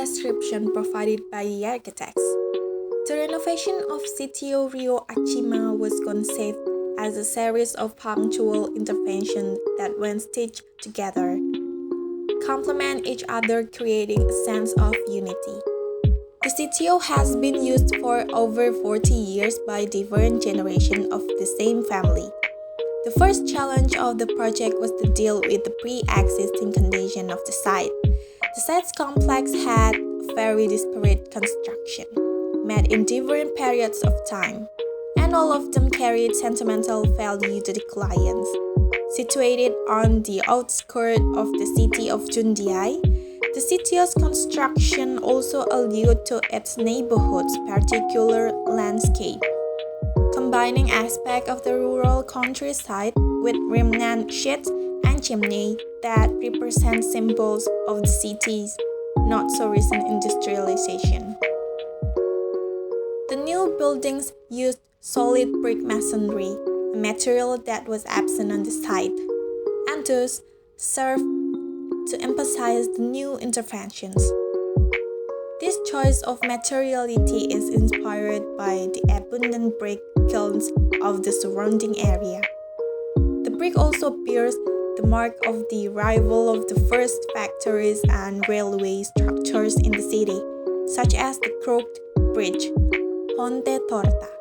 description provided by the architects. The renovation of Sitio Rio Acima was conceived as a series of punctual interventions that, when stitched together, complement each other, creating a sense of unity. The sitio has been used for over 40 years by different generations of the same family. The first challenge of the project was to deal with the pre-existing condition of the site. The site's complex had very disparate construction, made in different periods of time, and all of them carried sentimental value to the clients. Situated on the outskirts of the city of Jundiaí, the sitio's construction also allured to its neighborhood's particular landscape, combining aspects of the rural countryside with remnant sheds and chimneys that represent symbols of the city's not-so-recent industrialization. The new buildings used solid brick masonry, a material that was absent on the site, and thus served to emphasize the new interventions. This choice of materiality is inspired by the abundant brick kilns of the surrounding area. The brick also bears the mark of the arrival of the first factories and railway structures in the city, such as the crooked bridge, Ponte Torta.